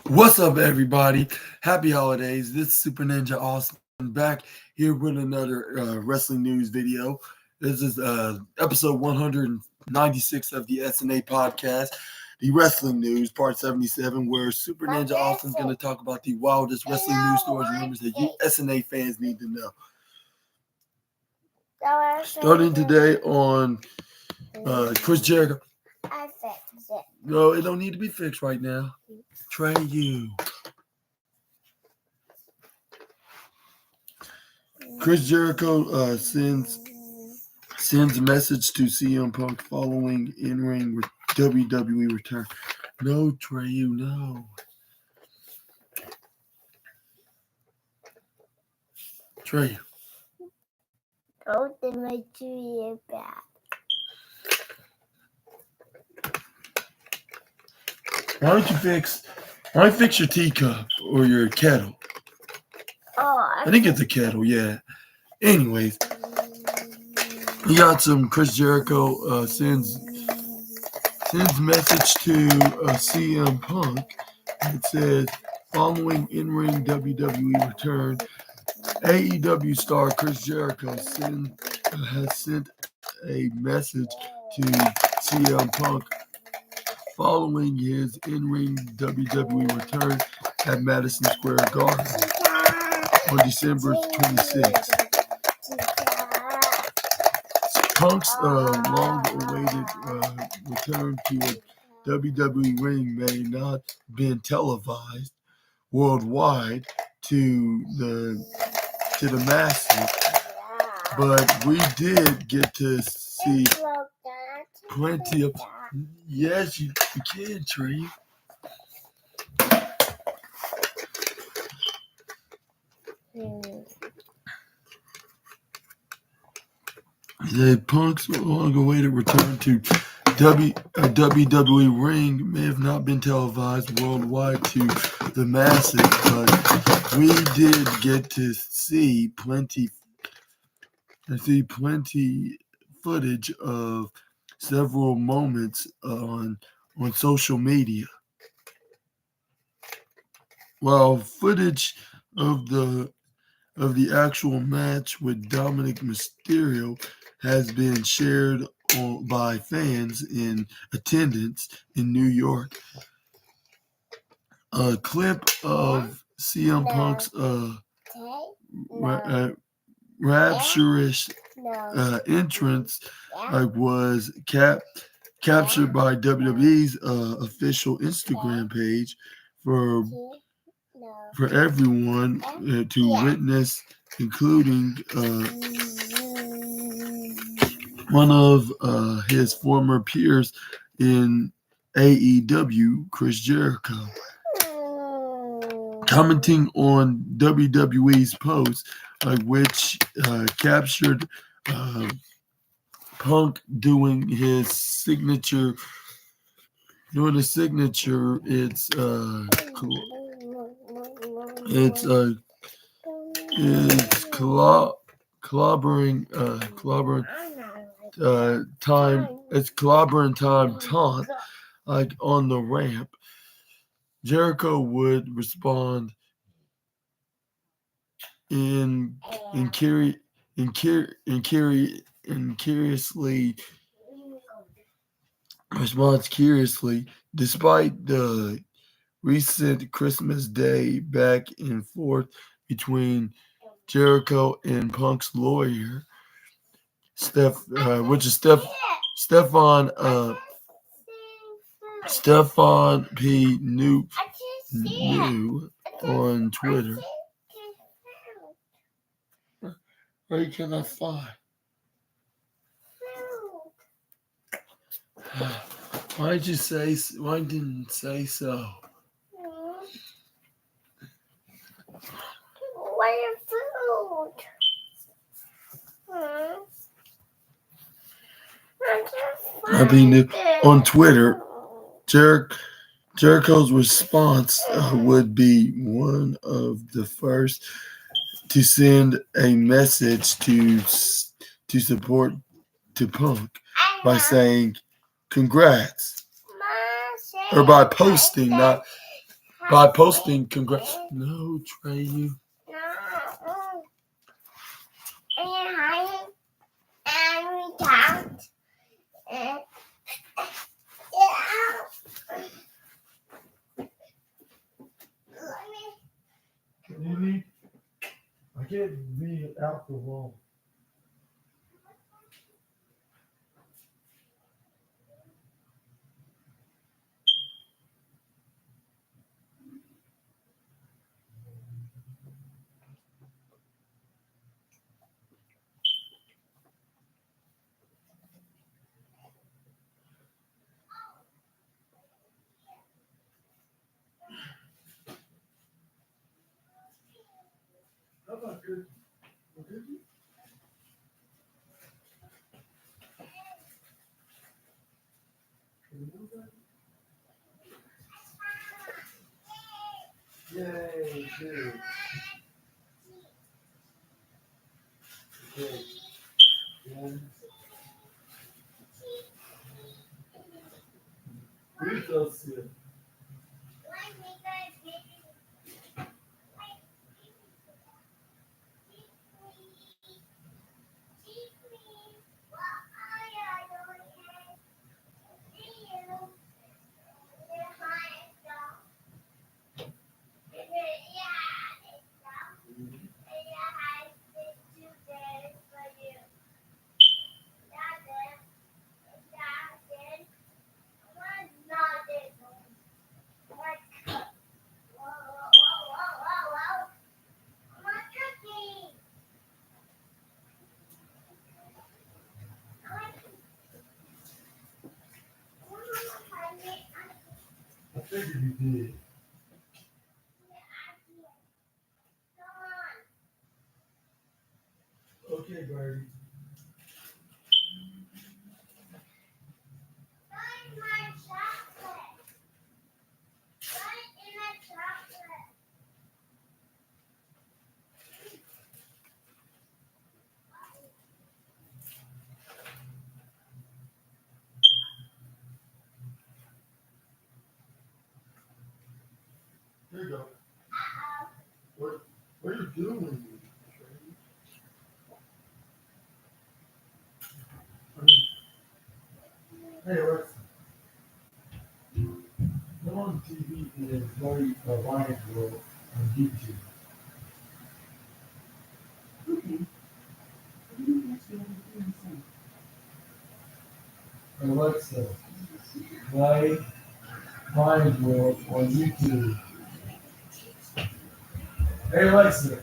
What's up, everybody? Happy holidays. This is Super Ninja Austin back here with another wrestling news video. This is episode 196 of the SNA podcast, the wrestling news, part 77, where Super Ninja Austin's going to talk about the wildest wrestling news stories and rumors that you SNA fans need to know. Starting today on Chris Jericho. I fixed it. No, it don't need to be fixed right now. Try you. Chris Jericho sends a message to CM Punk following in-ring WWE return. No, Treyu, no. Treyu. Oh, then my tree is back. Why don't you fix your teacup or your kettle? Oh, I think it's a kettle, yeah. Anyways, we got some Chris Jericho sends message to CM Punk. It says, following in-ring WWE return, AEW star Chris Jericho has sent a message to CM Punk following his in-ring WWE return at Madison Square Garden on December 26th. Punk's long-awaited return to a WWE ring may not have been televised worldwide to the masses, but we did get to see plenty of. Yes, you can, Tree. The Punk's long-awaited return to WWE ring may have not been televised worldwide to the masses, but we did get to see plenty footage of several moments on social media. While footage of the actual match with Dominic Mysterio has been shared by fans in attendance in New York, a clip of CM Punk's rapturous entrance was captured by WWE's official Instagram page for everyone to witness, including one of his former peers in AEW, Chris Jericho. Commenting on WWE's post, which captured Punk doing his signature. It's clobbering time. It's clobbering time taunt, like on the ramp. Jericho would respond curiously, despite the recent Christmas Day back and forth between Jericho and Punk's lawyer, Stefan P. New on Twitter. Where can I find? Why didn't you say so? What food? On Twitter, Jericho's response would be one of the first to send a message to support to Punk by saying congrats, or by posting, not by posting congrats. No, Trey, you. And we talked. You need. I can't read out the wall. How about good? Yay, good. Okay. Read those here. I figured you did. Okay, Birdie. Here you go. What are you doing? Hey, Alexa. Come on TV and enjoy Lions World on YouTube. Alexa, play Lions World on YouTube. Hey, Alexa,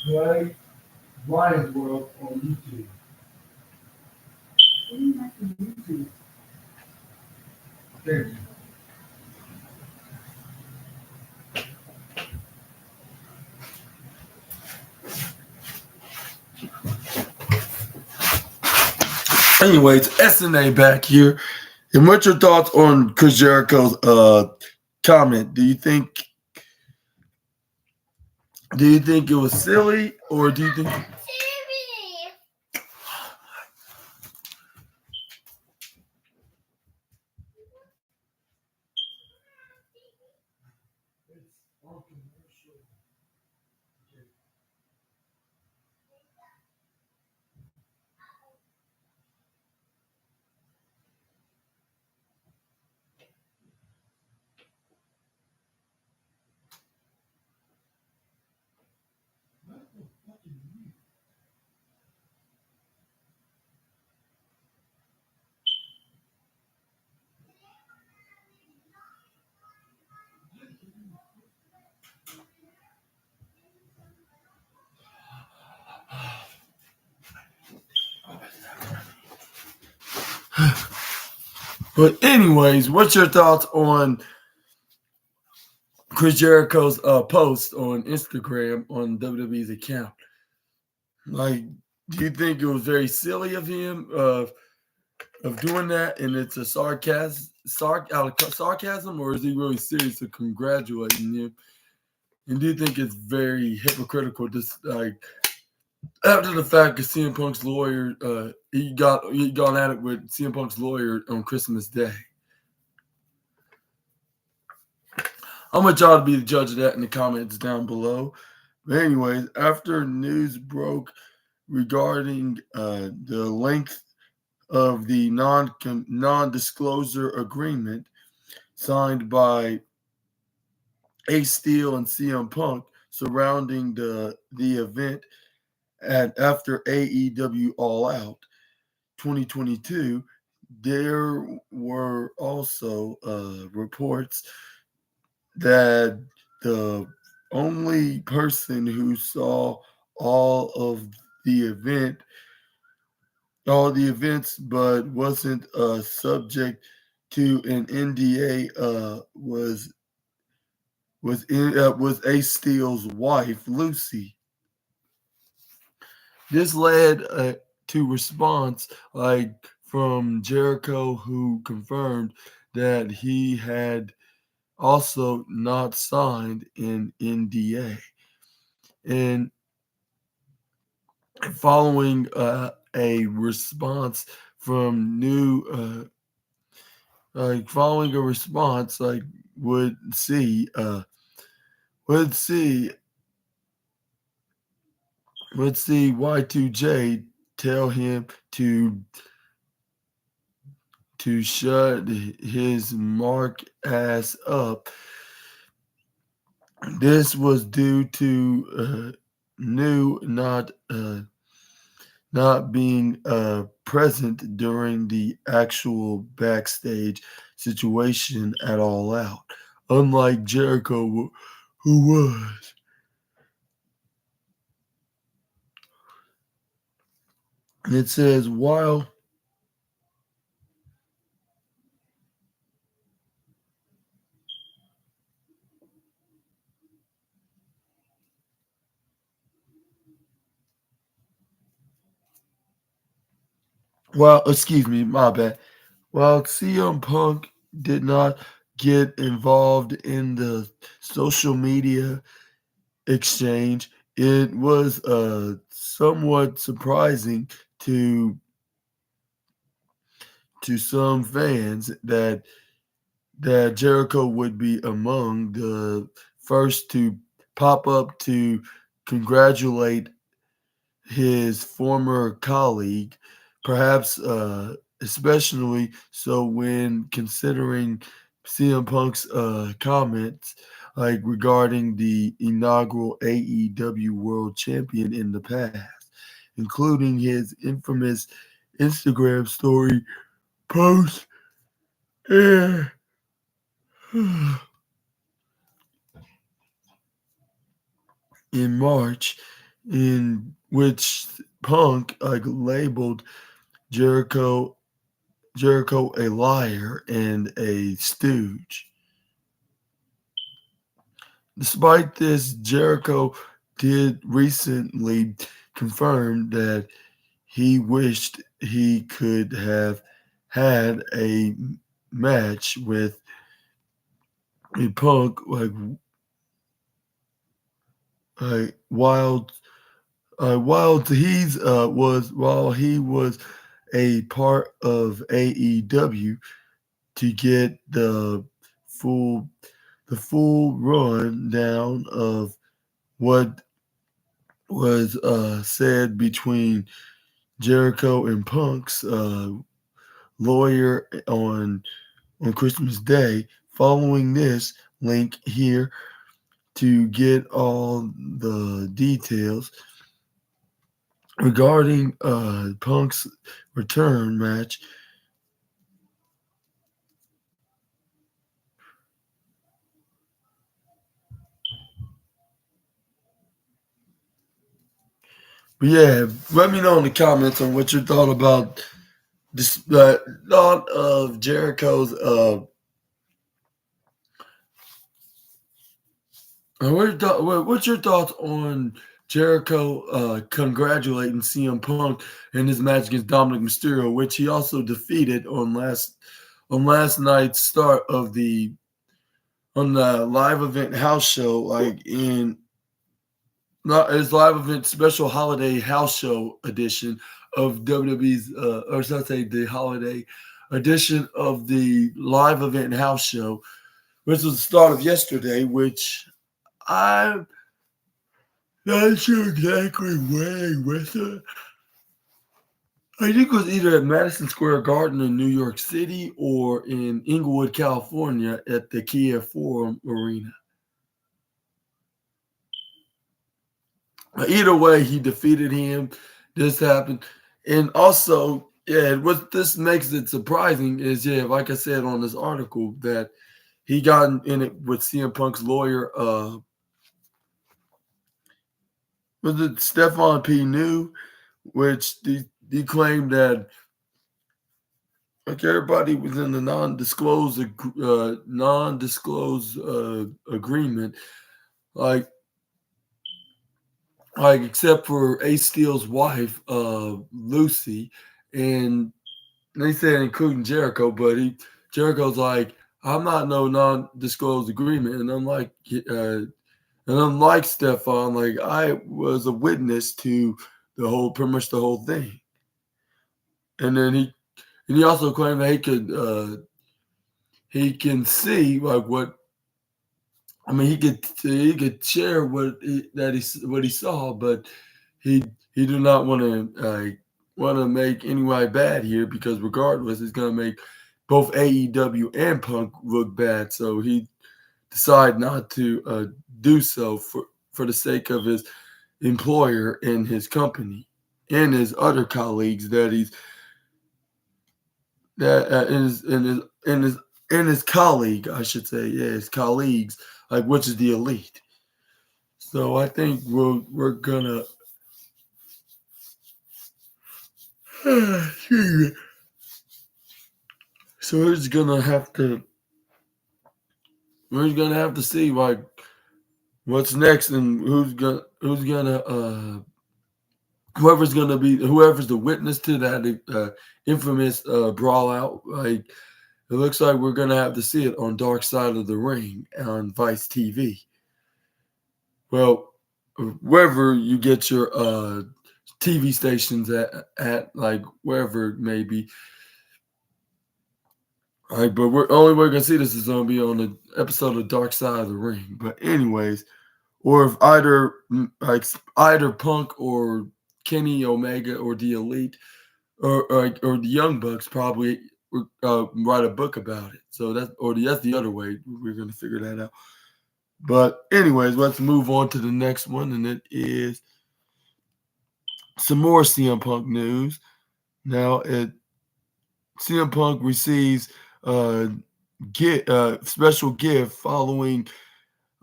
play Lions World on YouTube. What do you like on YouTube? There you go. Anyways, SNA back here. And what's your thoughts on Chris Jericho's comment? Do you think it was silly, or do you think But anyways, what's your thoughts on Chris Jericho's post on Instagram on WWE's account? Like, do you think it was very silly of him of doing that, and it's a sarcasm, or is he really serious to congratulating him? And do you think it's very hypocritical, just like after the fact that CM Punk's lawyer, he got at it with CM Punk's lawyer on Christmas Day? I want y'all to be the judge of that in the comments down below. But anyways, after news broke regarding the length of the non-disclosure agreement signed by Ace Steel and CM Punk surrounding the event after AEW All Out 2022, there were also reports that the only person who saw all of the event, all the events, but wasn't subject to an NDA was Ace Steel's wife, Lucy. This led to response from Jericho, who confirmed that he had also not signed an NDA. And following a response from following a response, would see Y2J tell him to shut his mark ass up. This was due to New not being present during the actual backstage situation at All Out, unlike Jericho, who was. It says, excuse me, my bad. While CM Punk did not get involved in the social media exchange, it was somewhat surprising to some fans that Jericho would be among the first to pop up to congratulate his former colleague, perhaps especially so when considering CM Punk's comments regarding the inaugural AEW World Champion in the past, including his infamous Instagram story post in March, in which Punk labeled Jericho a liar and a stooge. Despite this, Jericho did recently confirm that he wished he could have had a match with Punk while he was a part of AEW, to get the full rundown of what was said between Jericho and Punk's lawyer on Christmas Day. Following this, link here to get all the details regarding Punk's return match. But yeah, let me know in the comments on what you thought about this thought of Jericho's what's your thoughts on Jericho congratulating CM Punk in his match against Dominic Mysterio, which he also defeated on last night's start of the live event house show, in not his live event special holiday house show edition of WWE's, or should I say the holiday edition of the live event house show, which was the start of yesterday, which I'm not sure exactly where he wrestled. I think it was either at Madison Square Garden in New York City or in Inglewood, California at the Kia Forum Arena. Either way, he defeated him. This happened. And also, yeah, what this makes it surprising is, yeah, like I said on this article, that he got in it with CM Punk's lawyer, was it Stephon P. New, which he claimed that like everybody was in the non-disclosed agreement, like except for Ace Steel's wife, Lucy, and they said including Jericho, but Jericho's like, I'm not no non-disclosed agreement, and unlike Stefan, like I was a witness to pretty much the whole thing, and then he also claimed that he can see like what I mean he could share what he saw, but he do not want to make anybody bad here because regardless, it's gonna make both AEW and Punk look bad. So he decided not to do so for the sake of his employer and his company and his other colleagues that he's that in his colleague, I should say, yeah, his colleagues, like which is the elite. So I think we're gonna so we're gonna have to see like what's next and whoever's the witness to that infamous brawl out. Like it looks like we're gonna have to see it on Dark Side of the Ring on Vice TV. Well, wherever you get your TV stations at like wherever it may be. All right, but we're gonna see this is gonna be on the episode of Dark Side of the Ring. But anyways, or if either Punk or Kenny Omega or the Elite or the Young Bucks probably write a book about it. So that's the other way we're gonna figure that out. But anyways, let's move on to the next one, and it is some more CM Punk news. Now, CM Punk receives special gift following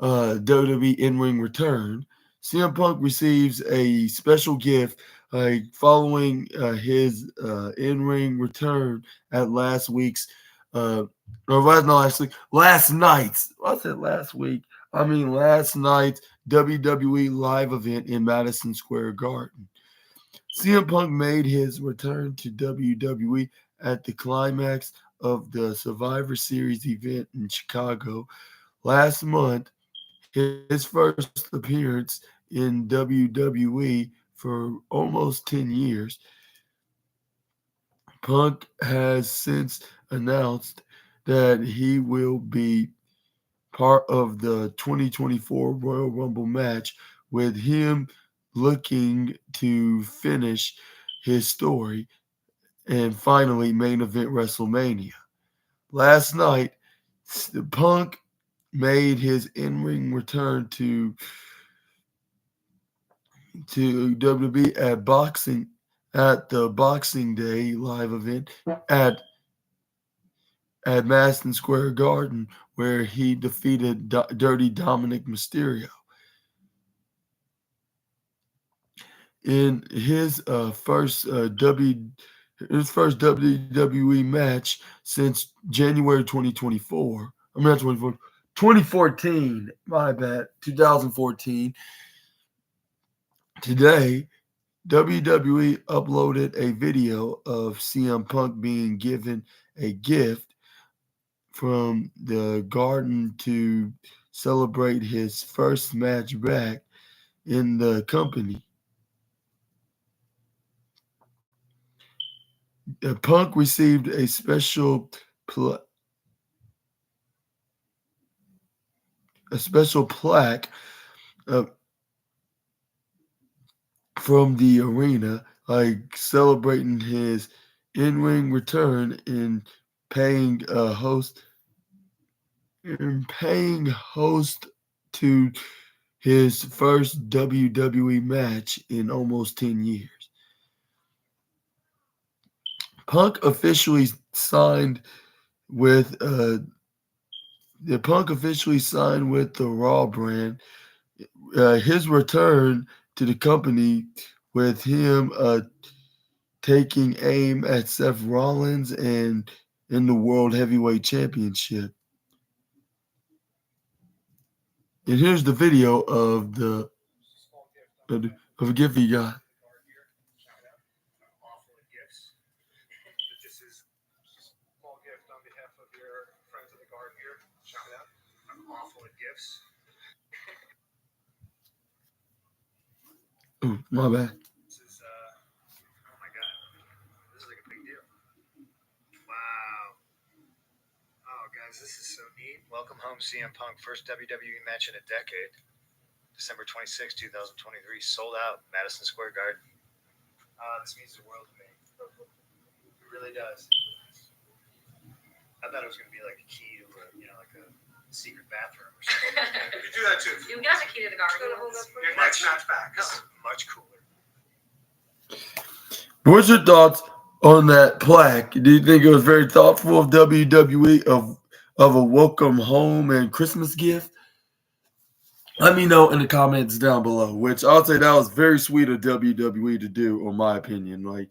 WWE in-ring return. CM Punk receives a special gift following his in-ring return at last week's last night's. I said last week. I mean last night's WWE live event in Madison Square Garden. CM Punk made his return to WWE at the climax of the Survivor Series event in Chicago last month, his first appearance in WWE for almost 10 years. Punk has since announced that he will be part of the 2024 Royal Rumble match, with him looking to finish his story and finally main event WrestleMania. Last night, Punk made his in-ring return to WWE at the Boxing Day live event at Madison Square Garden, where he defeated Dirty Dominic Mysterio. In his first WWE match since January 2024. I mean, not 24, 2014. My bad, 2014. Today, WWE uploaded a video of CM Punk being given a gift from the Garden to celebrate his first match back in the company. Punk received a special a special plaque uh, from the arena, like celebrating his in-ring return and paying host to his first WWE match in almost 10 years. Punk officially signed with the Raw brand. His return to the company with him taking aim at Seth Rollins and in the World Heavyweight Championship. And here's the video of a gift he got. Oh, my bad. Oh my god, this is like a big deal. Wow. Oh, guys, this is so neat. Welcome home, CM Punk. First WWE match in a decade. December 26, 2023. Sold out, Madison Square Garden. This means the world to me. It really does. I thought it was going to be like a key to like a secret bathroom or something. You do that too. You got a key to the garden. Your next match back. This is much cooler. What's your thoughts on that plaque? Do you think it was very thoughtful of WWE of a welcome home and Christmas gift? Let me know in the comments down below, which I'll say that was very sweet of WWE to do, in my opinion. Like,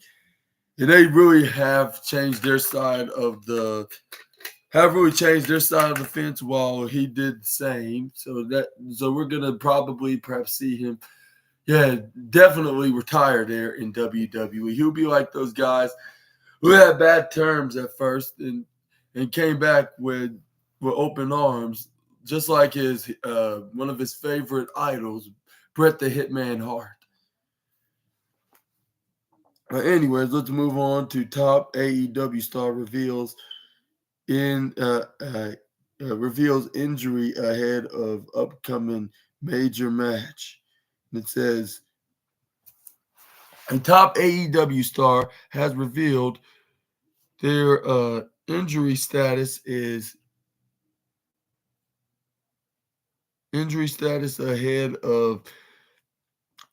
and they really have changed their side of the fence while he did the same. So we're gonna probably perhaps see him, definitely retire there in WWE. He'll be like those guys who had bad terms at first and came back with open arms, just like his one of his favorite idols, Bret the Hitman Hart. But anyways, let's move on to top AEW star reveals reveals injury ahead of upcoming major match. It says a top AEW star has revealed their injury status ahead of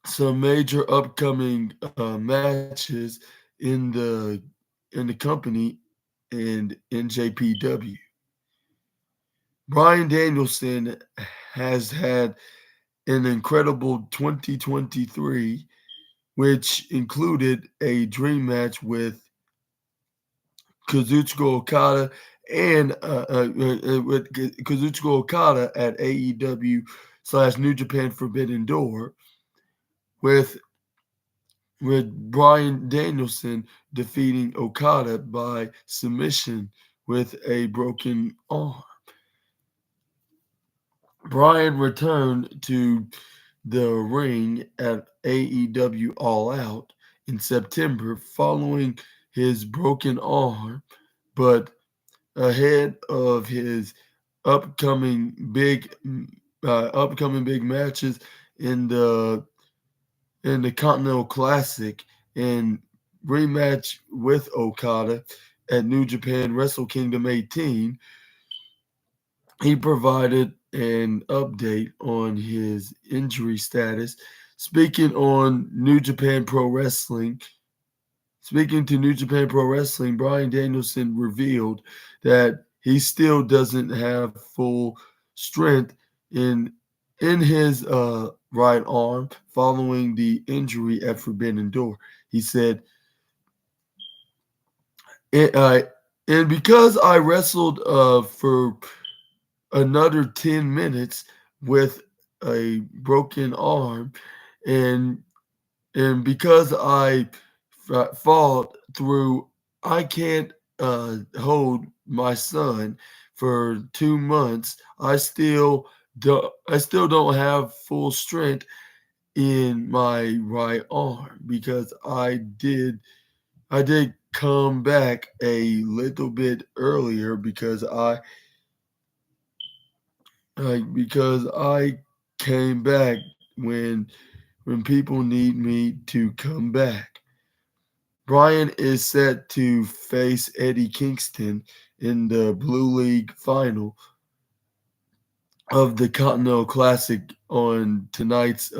some major upcoming matches in the company and NJPW. Bryan Danielson has had an incredible 2023, which included a dream match with Kazuchika Okada and with Kazuchika Okada at AEW / New Japan Forbidden Door, with Bryan Danielson defeating Okada by submission with a broken arm. Bryan returned to the ring at AEW All Out in September following his broken arm, but ahead of his upcoming big matches in the Continental Classic and rematch with Okada at New Japan Wrestle Kingdom 18, he provided an update on his injury status. Speaking to New Japan Pro Wrestling, Bryan Danielson revealed that he still doesn't have full strength in his right arm following the injury at Forbidden Door. He said, and because I wrestled for another 10 minutes with a broken arm, and because I fought through, I can't hold my son for 2 months. I still don't have full strength in my right arm because I did come back a little bit earlier because like because I came back when people need me to come back. Bryan is set to face Eddie Kingston in the Blue League final of the Continental Classic on tonight's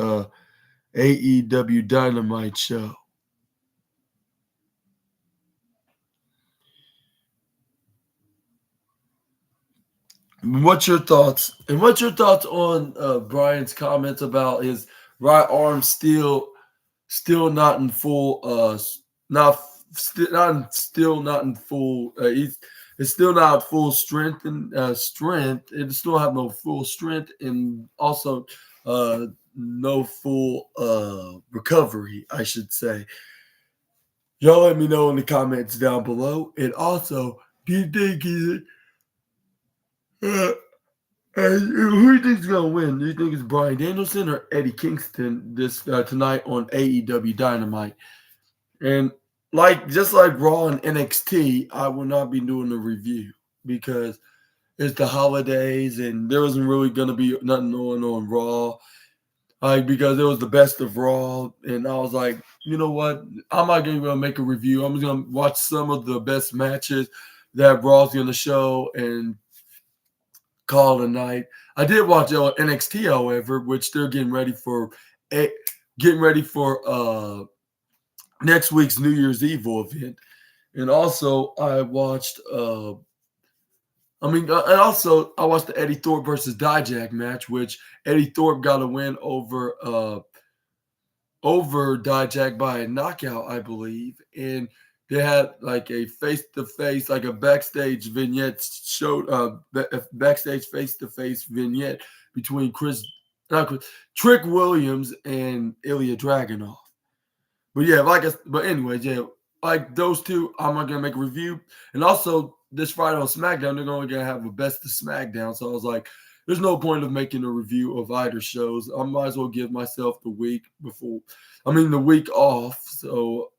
AEW Dynamite show. What's your thoughts? And what's your thoughts on Bryan's comments about his right arm still not in full not still not in full he's it's still not full strength and strength. It still have no full strength and also no full recovery, I should say. Y'all let me know in the comments down below. And also, do you think he's who do you think is gonna win? Do you think it's Bryan Danielson or Eddie Kingston this tonight on AEW Dynamite? And just like Raw and NXT, I will not be doing a review because it's the holidays and there wasn't really gonna be nothing on Raw. Because it was the best of Raw, and I was like, you know what? I'm not gonna make a review. I'm just gonna watch some of the best matches that Raw's gonna show and call it a night. I did watch NXT, however, which they're getting ready for next week's New Year's Eve event. And also I watched and also I watched the Eddie Thorpe versus Dijak match, which Eddie Thorpe got a win over Dijak by a knockout, I believe. And they had like a face-to-face, like a backstage vignette showed backstage face-to-face vignette between Trick Williams and Ilya Dragunov. But yeah, but anyways, yeah, like those two, I'm not gonna make a review. And also this Friday on SmackDown, they're only gonna have a best of SmackDown. So I was like, there's no point of making a review of either shows. I might as well give myself the week off. So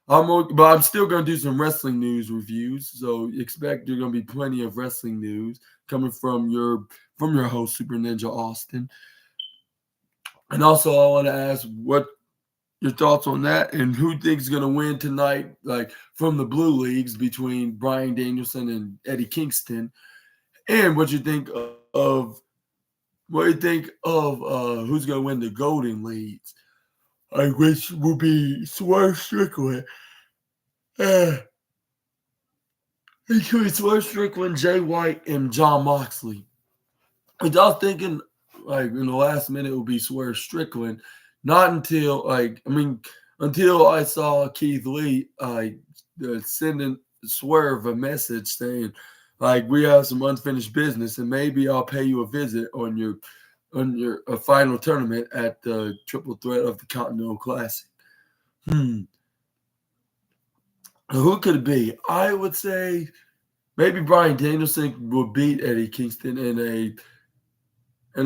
but I'm still gonna do some wrestling news reviews. So expect there's gonna be plenty of wrestling news coming from your host, Super Ninja Austin. And also I want to ask what your thoughts on that and who thinks is going to win tonight, like from the Blue Leagues between Bryan Danielson and Eddie Kingston, and what you think of who's going to win the Golden Leagues, which will be Swerve Strickland, between Swerve Strickland, Jay White, and Jon Moxley. And I was thinking, like in the last minute, it would be Swerve Strickland. Not until until I saw Keith Lee sending Swerve a message saying, like, we have some unfinished business and maybe I'll pay you a visit on your final tournament at the triple threat of the Continental Classic. Who could it be? I would say maybe Bryan Danielson will beat Eddie Kingston in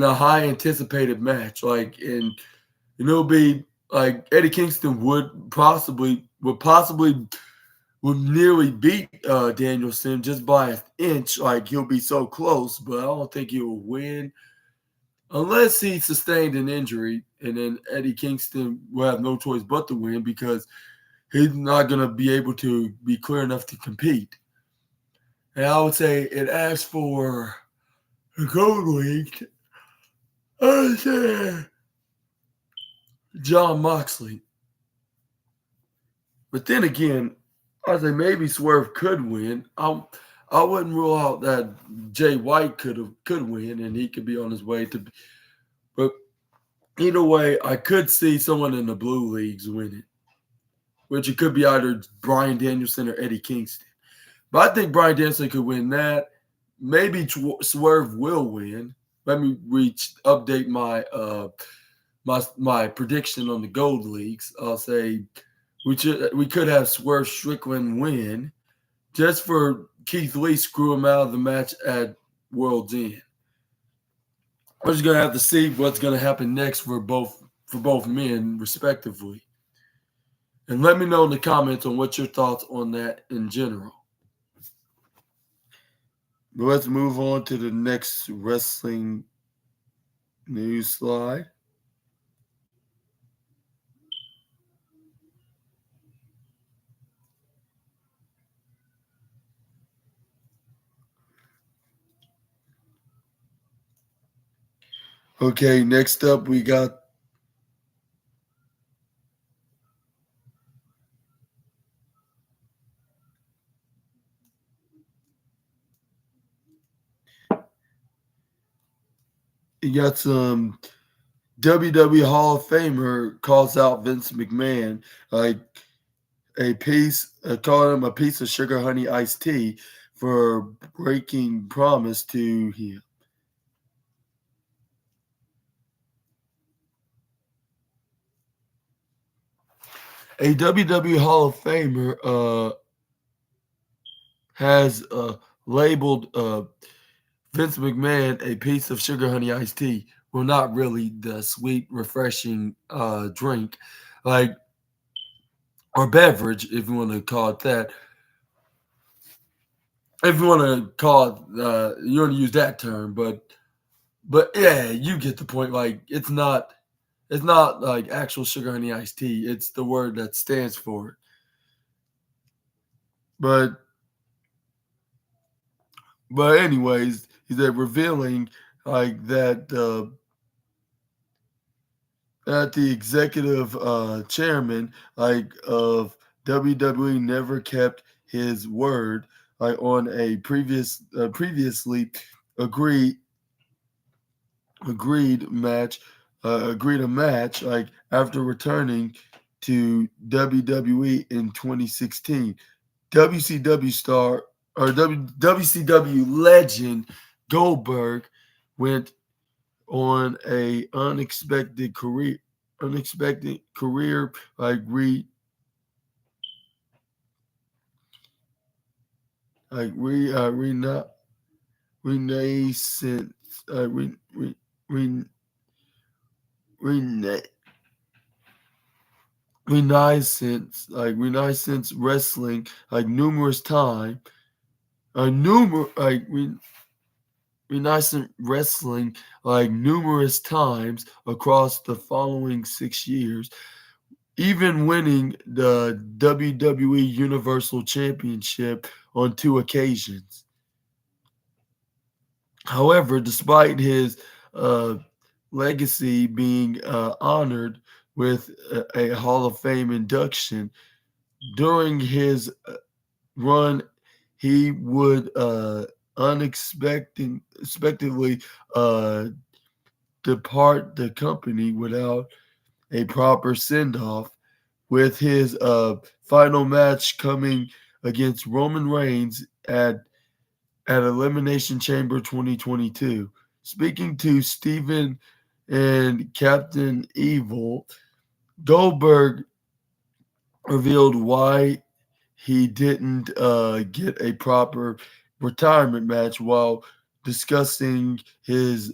a high anticipated match, it'll be like Eddie Kingston would nearly beat Danielson just by an inch. Like he'll be so close, but I don't think he will win unless he sustained an injury, and then Eddie Kingston will have no choice but to win because he's not going to be able to be clear enough to compete. And I would say it asks for the Gold League. I would say Jon Moxley. But then again, I say maybe Swerve could win. I wouldn't rule out that Jay White could win and he could be on his way to. But either way, I could see someone in the Blue Leagues winning, which it could be either Bryan Danielson or Eddie Kingston. But I think Bryan Danielson could win that. Maybe Swerve will win. Let me update my my prediction on the Gold Leagues. I'll say we could have Swerve Strickland win just for Keith Lee screw him out of the match at World's End. We're just gonna have to see what's gonna happen next for both men respectively. And let me know in the comments on what your thoughts on that in general. But let's move on to the next wrestling news slide. Okay, next up we got some WWE Hall of Famer calls out Vince McMahon like called him a piece of sugar honey iced tea for breaking promise to him. A WWE Hall of Famer has labeled Vince McMahon a piece of sugar honey iced tea. Well, not really the sweet, refreshing drink, like or beverage, if you want to call it that. If you want to call it, you want to use that term, but yeah, you get the point. Like it's not like actual sugar honey iced tea. It's the word that stands for it. But anyways, he's revealing like that the executive chairman like of WWE never kept his word like on a previously agreed agreed a match like after returning to WWE in 2016. WCW star or WCW legend Goldberg went on a unexpected career like renaissance re, rena- renaissance wrestling like numerous times renaissance wrestling like numerous times across the following 6 years, even winning the WWE Universal Championship on 2 occasions. However, despite his uh, legacy being honored with a Hall of Fame induction, during his run, he would unexpectedly uh, depart the company without a proper send off, with his final match coming against Roman Reigns at Elimination Chamber 2022. Speaking to Steven and Captain Evil, Goldberg revealed why he didn't get a proper retirement match while discussing his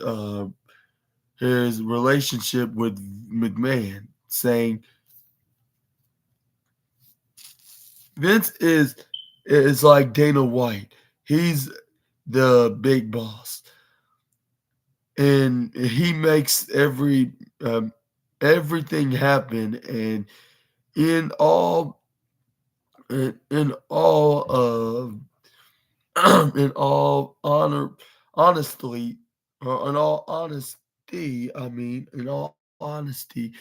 relationship with McMahon, saying Vince is like Dana White. He's the big boss, and he makes everything happen. And in all in all in all honor, honestly, or in all honesty, in all honesty,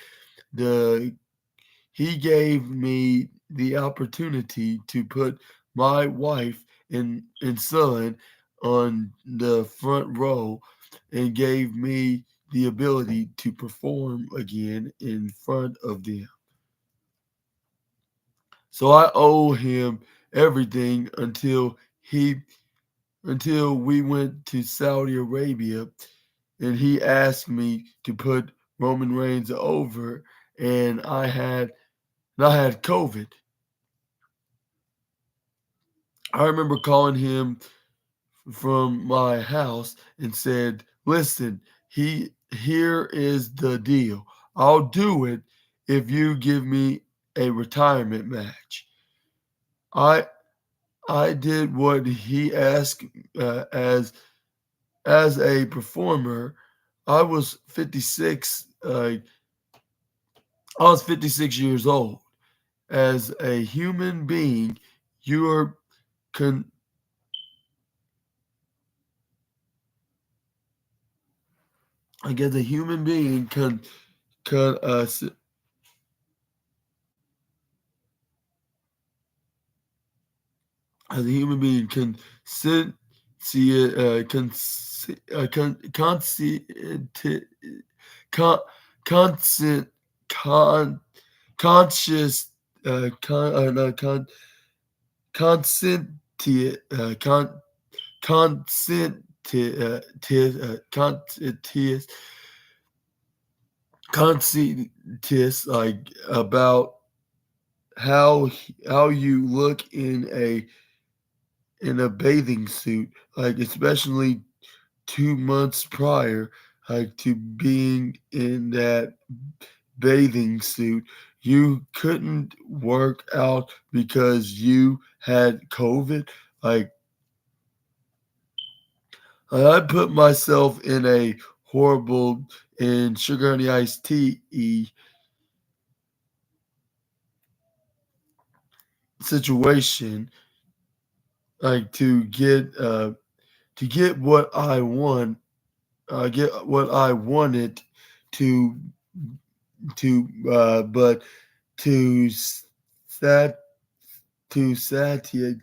the he gave me the opportunity to put my wife and son on the front row and gave me the ability to perform again in front of them. So I owe him everything until we went to Saudi Arabia and he asked me to put Roman Reigns over, and I had COVID. I remember calling him from my house and said, "Listen, here is the deal. I'll do it if you give me a retirement match. I I did what he asked as a performer. I was 56. I was 56 years old. As a human being, you are con- like as a human being con s- as a human being consent con, consent con conscious no, consenti conscientious conscientious like about how you look in a bathing suit, like especially 2 months prior, like to being in that bathing suit. You couldn't work out because you had COVID. Like I put myself in a horrible in sugar honey iced tea situation, like to get what I want, get what I wanted to but to sat to satiate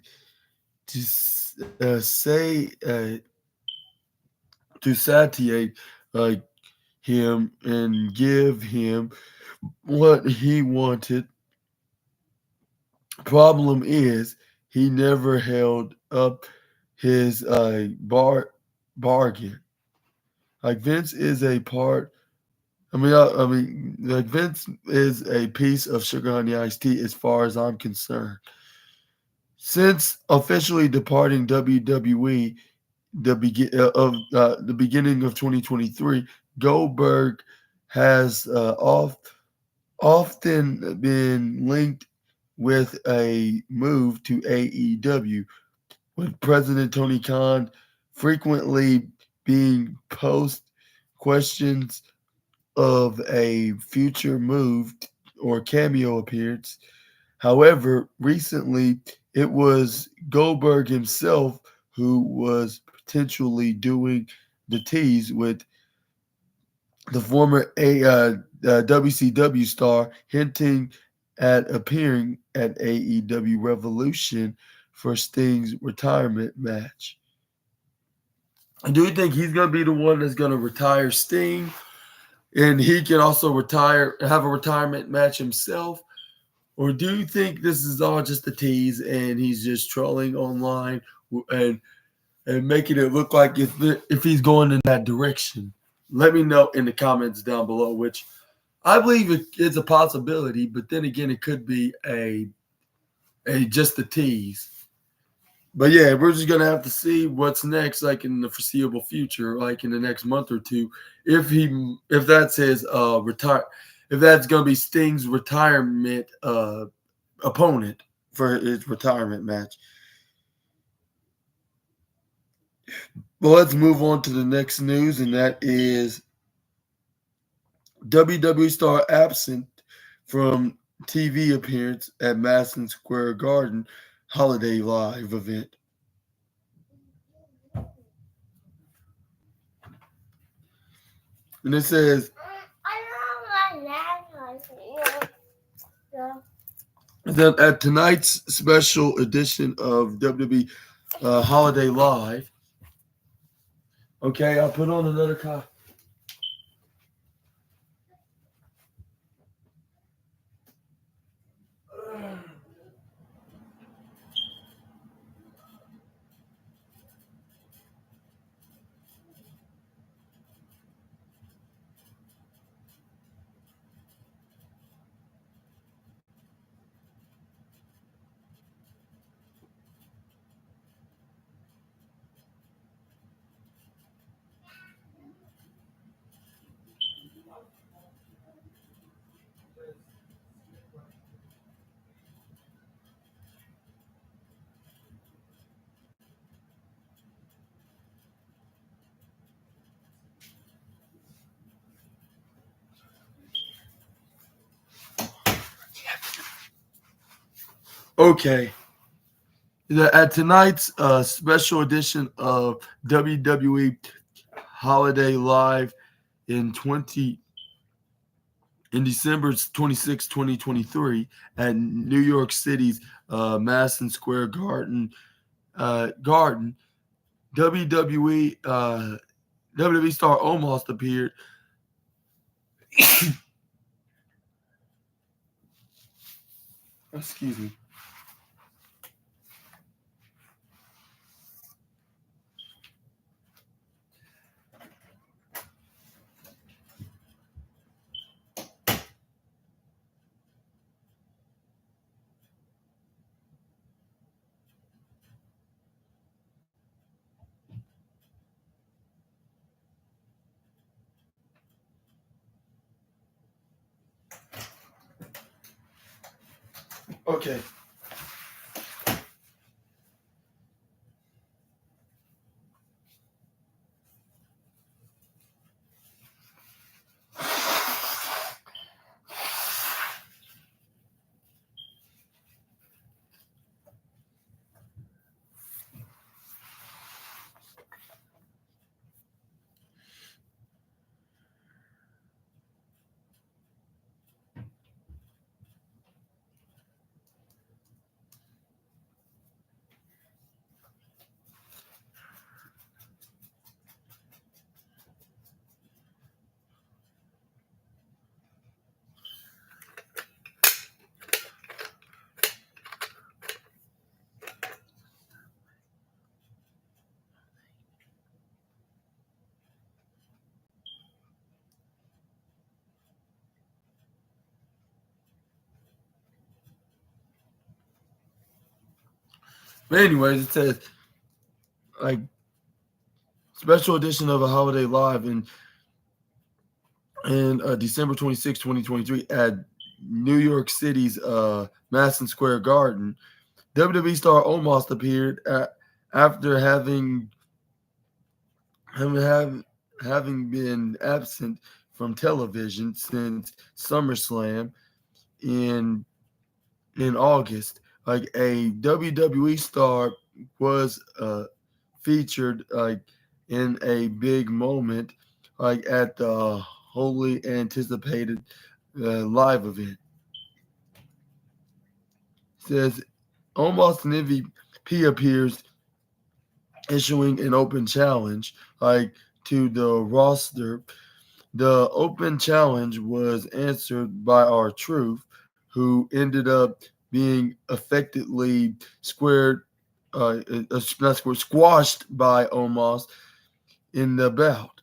to say to satiate like him and give him what he wanted. Problem is, he never held up his bargain. Like Vince is a part. like Vince is a piece of sugar honey iced tea as far as I'm concerned. Since officially departing WWE, the beginning of 2023, Goldberg has often been linked with a move to AEW, with President Tony Khan frequently being posed questions of a future move or cameo appearance. However, recently it was Goldberg himself who was potentially doing the tease with the former WCW star, hinting at appearing at AEW Revolution for Sting's retirement match. Do you think he's going to be the one that's going to retire Sting? And he can also have a retirement match himself? Or do you think this is all just a tease and he's just trolling online and making it look like if he's going in that direction? Let me know in the comments down below, which I believe it is a possibility, but then again, it could be a just a tease. But yeah, we're just gonna have to see what's next, like in the foreseeable future, like in the next month or two, if that's his if that's gonna be Sting's retirement opponent for his retirement match. Well, let's move on to the next news, and that is WWE star absent from TV appearance at Madison Square Garden Holiday Live event. And it says that at tonight's special edition of WWE Holiday Live. Okay, I'll put on another copy. Okay. At tonight's special edition of WWE Holiday Live in December 26, 2023, at New York City's Madison Square Garden, WWE star Omos appeared. Excuse me. Okay. But anyways, it says like special edition of a Holiday Live in December 26, 2023 at New York City's Madison Square Garden. WWE star Omos appeared after having been absent from television since SummerSlam in August. Like a WWE star was featured like in a big moment, like at the wholly anticipated live event. It says almost an MVP appears issuing an open challenge like to the roster. The open challenge was answered by our Truth, who ended up being effectively squashed by Omos in the bout.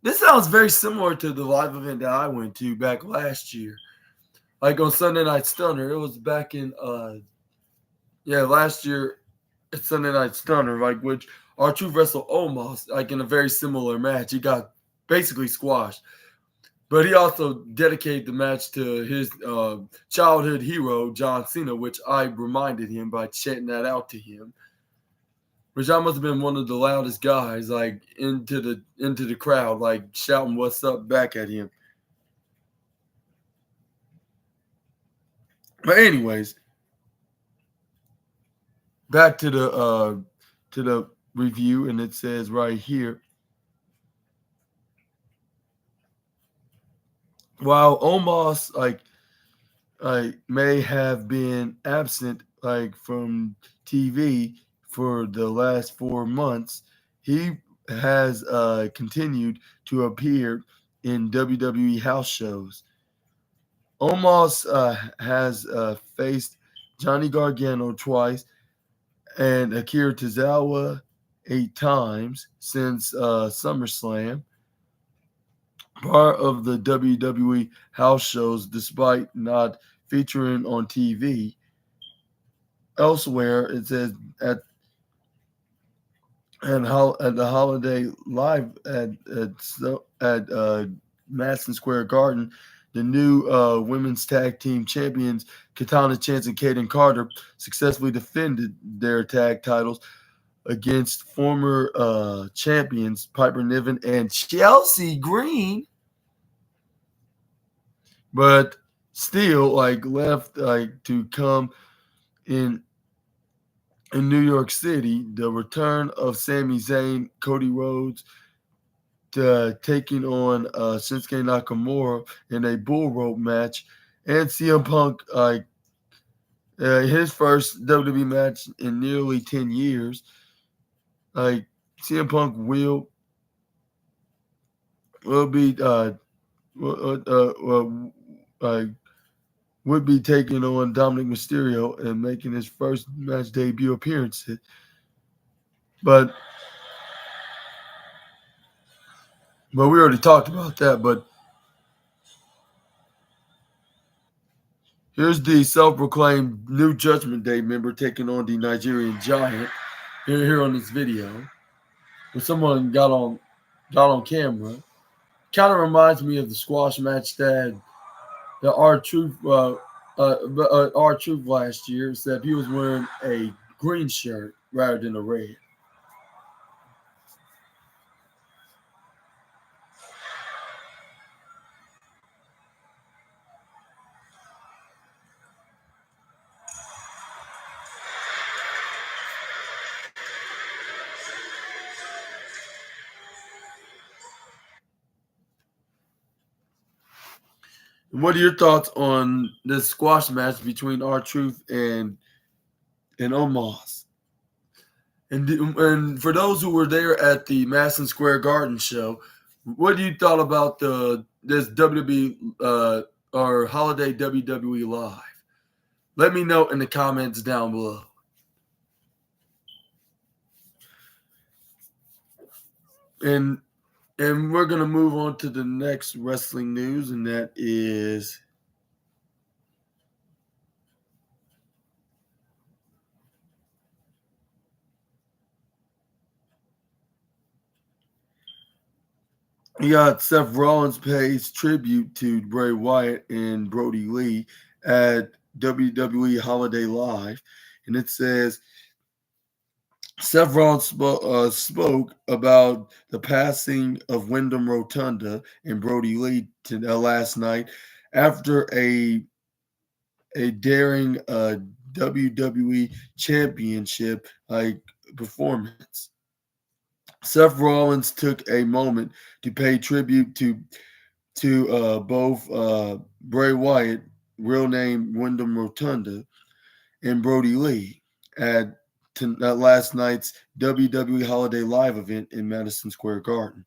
This sounds very similar to the live event that I went to back last year, like on Sunday Night Stunner. It was back in last year at Sunday Night Stunner, like which our Truth wrestled Omos like in a very similar match. He got basically squashed. But he also dedicated the match to his childhood hero, John Cena, which I reminded him by chanting that out to him. Which I must have been one of the loudest guys, like into the crowd, like shouting "What's up" back at him. But anyways, back to the review, and it says right here. While Omos may have been absent like from TV for the last 4 months, he has continued to appear in WWE house shows. Omos has faced Johnny Gargano twice and Akira Tozawa 8 times since SummerSlam. Part of the WWE house shows, despite not featuring on TV. Elsewhere, it says at the Holiday Live at Madison Square Garden, the new women's tag team champions Katana Chance and Kaden Carter successfully defended their tag titles against former champions Piper Niven and Chelsea Green, but still like left like to come in New York City, the return of Sami Zayn, Cody Rhodes, taking on Shinsuke Nakamura in a bull rope match, and CM Punk, his first WWE match in nearly 10 years. CM Punk will be would be taking on Dominic Mysterio and making his first match debut appearance. But we already talked about that. But here's the self-proclaimed New Judgment Day member taking on the Nigerian Giant here on this video. When someone got on camera, kind of reminds me of the squash match that R-Truth R-Truth last year, except he was wearing a green shirt rather than a red. What are your thoughts on this squash match between R-Truth and Omos? And for those who were there at the Madison Square Garden show, what do you thought about this WWE or Holiday WWE Live? Let me know in the comments down below. And we're gonna move on to the next wrestling news, and that is you got Seth Rollins pays tribute to Bray Wyatt and Brody Lee at WWE Holiday Live, and it says Seth Rollins spoke about the passing of Wyndham Rotunda and Brody Lee last night after a daring WWE Championship performance. Seth Rollins took a moment to pay tribute to both Bray Wyatt, real name Wyndham Rotunda, and Brody Lee at last night's WWE Holiday Live event in Madison Square Garden.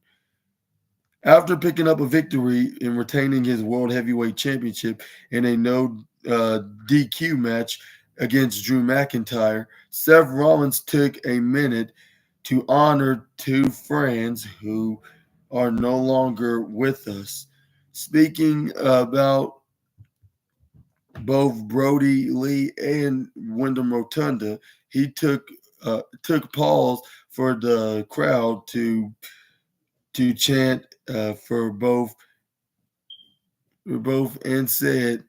After picking up a victory and retaining his World Heavyweight Championship in a no DQ match against Drew McIntyre, Seth Rollins took a minute to honor two friends who are no longer with us. Speaking about both Brody Lee and Wyndham Rotunda, he took pause for the crowd to chant for both and said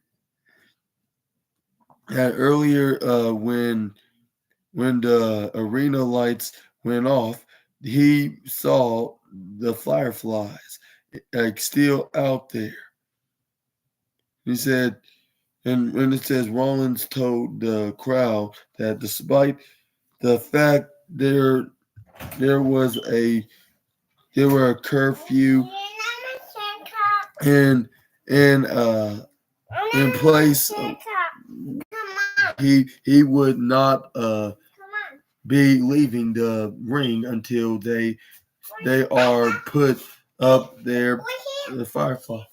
that earlier when the arena lights went off, he saw the fireflies still out there. He said, and when it says Rollins told the crowd that despite the fact there were a curfew in place, he would not be leaving the ring until they are put up there. The firefly.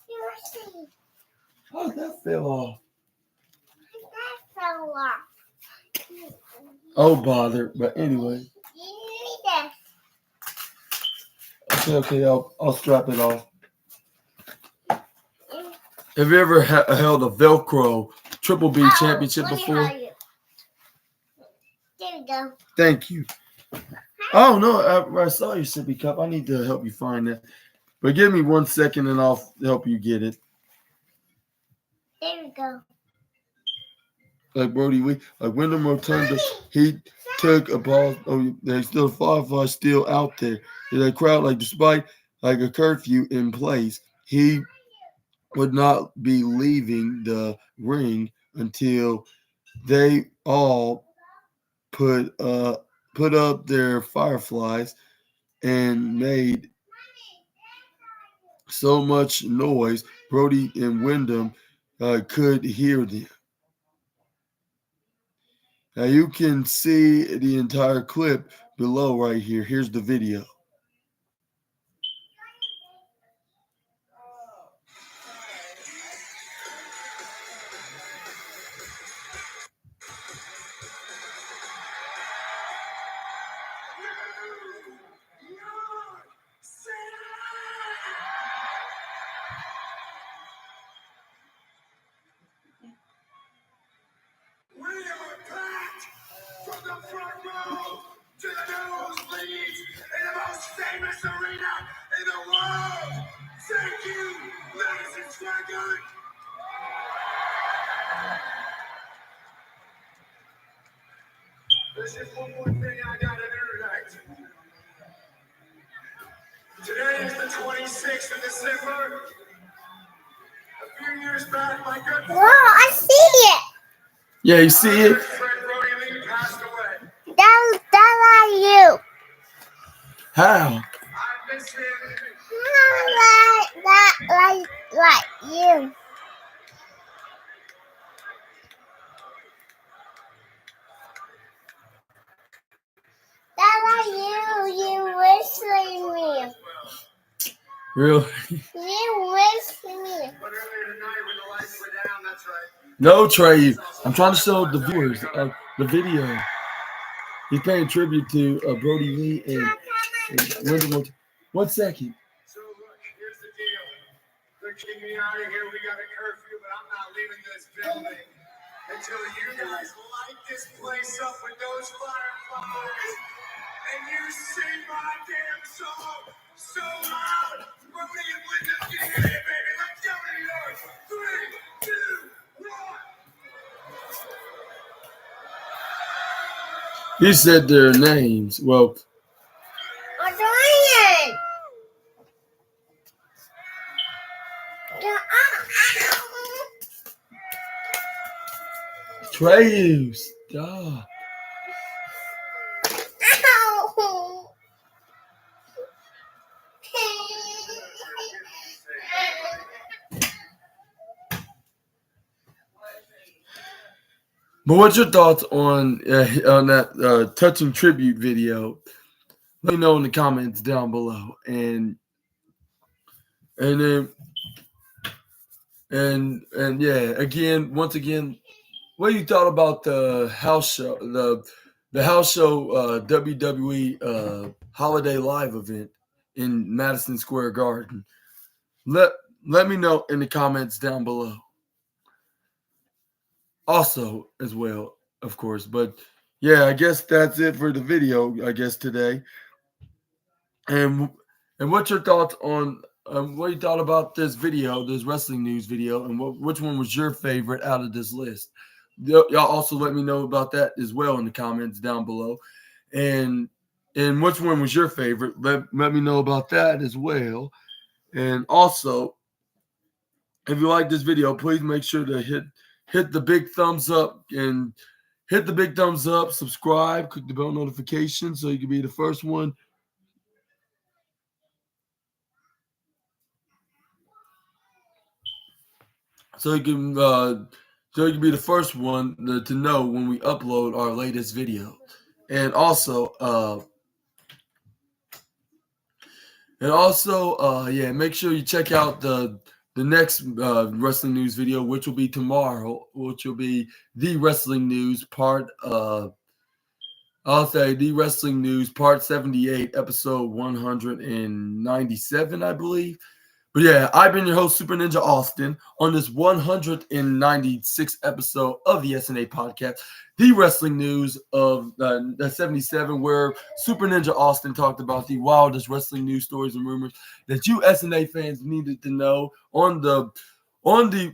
Oh, that fell off. Oh, bother. But anyway. Okay, I'll strap it off. Have you ever held a Velcro Triple B championship before? There you go. Thank you. Oh, no, I saw your sippy cup. I need to help you find that. But give me 1 second and I'll help you get it. There you go. Like Brody Lee, like Wyndham Rotunda, he took a ball. Oh, there's still fireflies still out there. The crowd, despite a curfew in place, he would not be leaving the ring until they all put up their fireflies and made so much noise Brody and Wyndham could hear them. Now you can see the entire clip below right here. Here's the video. We are packed from the front row to the nosebleeds in the most famous arena in the world. Thank you, Madison Square Garden. There's just one more thing I gotta do tonight. Today is the 26th of December. A few years back, my good Wow, I see it. Yeah, you see it? friend Brody Lee passed away. That like you. How? I miss him. Like you. That like you. You whistling me. Really? You whistling me. But earlier tonight when the lights were down, that's right. No, Trey. I'm trying to show the viewers of the video. He's paying tribute to Brody Lee and Wyndham. 1 second. So look, here's the deal. They're kicking me out of here. We got a curfew, but I'm not leaving this building until you guys light this place up with those fireflies and you sing my damn song so loud. Brody and Wyndham, get in here, baby. Let's go to yours. 3, 2, 1. He said their names. Well, I'm trying. Trey, stop. Ow. But what's your thoughts on that touching tribute video? Let me know in the comments down below, and then and yeah, once again, what you thought about the house show, the house show WWE Holiday Live event in Madison Square Garden? Let me know in the comments down below. Also, as well, of course. But yeah, I guess that's it for the video, I guess, today. And what's your thoughts on what you thought about this video, this wrestling news video, and which one was your favorite out of this list? Y'all also let me know about that as well in the comments down below. And which one was your favorite? Let me know about that as well. And also, if you like this video, please make sure to hit the big thumbs up and subscribe, click the bell notification so you can be the first one. So you can be the first one to know when we upload our latest video. And also, yeah, make sure you check out the next wrestling news video, which will be tomorrow, which will be the wrestling news part. I'll say the wrestling news part 78, episode 197, I believe. But yeah, I've been your host, Super Ninja Austin, on this 196th episode of the SNA podcast, the wrestling news of 77, where Super Ninja Austin talked about the wildest wrestling news stories and rumors that you SNA fans needed to know on the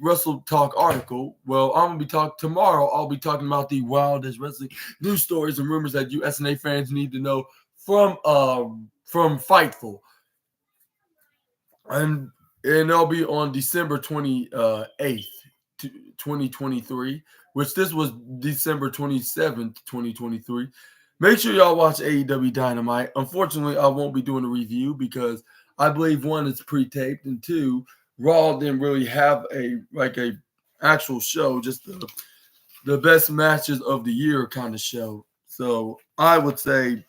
Wrestle Talk article. Well, I'm gonna be talking tomorrow. I'll be talking about the wildest wrestling news stories and rumors that you SNA fans need to know from Fightful. And it'll be on December 28th, 2023. which this was December 27th, 2023. Make sure y'all watch AEW Dynamite. Unfortunately, I won't be doing a review because I believe one, it's pre-taped, and two, Raw didn't really have a actual show, just the best matches of the year kind of show. So I would say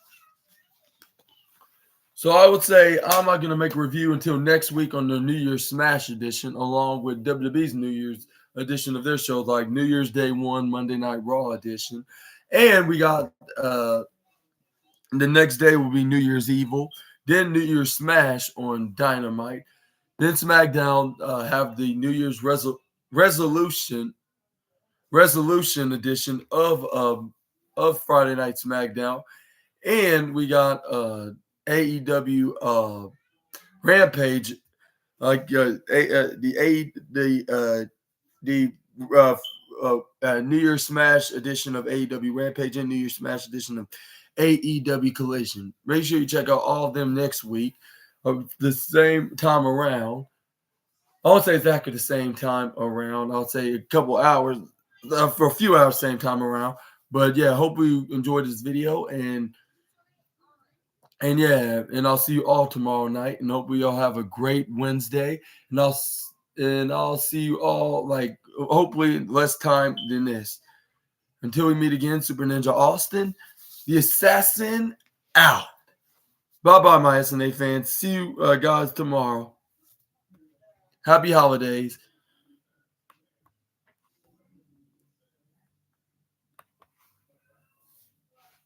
I'm not gonna make a review until next week on the New Year's Smash edition, along with WWE's New Year's edition of their shows, like New Year's Day 1, Monday Night Raw edition. And we got the next day will be New Year's Evil, then New Year's Smash on Dynamite. Then SmackDown have the New Year's resolution edition of Friday Night SmackDown, and we got AEW Rampage, like New Year's Smash edition of AEW Rampage and New Year's Smash edition of AEW Collision. Make sure you check out all of them next week, the same time around. I won't say exactly the same time around. I'll say a couple hours, for a few hours, same time around. But yeah, hope you enjoyed this video, and I'll see you all tomorrow night, and hope we all have a great Wednesday. And I'll see you all, like, hopefully less time than this. Until we meet again, Super Ninja Austin, the assassin, out. Bye-bye, my SNA fans. See you guys tomorrow. Happy holidays.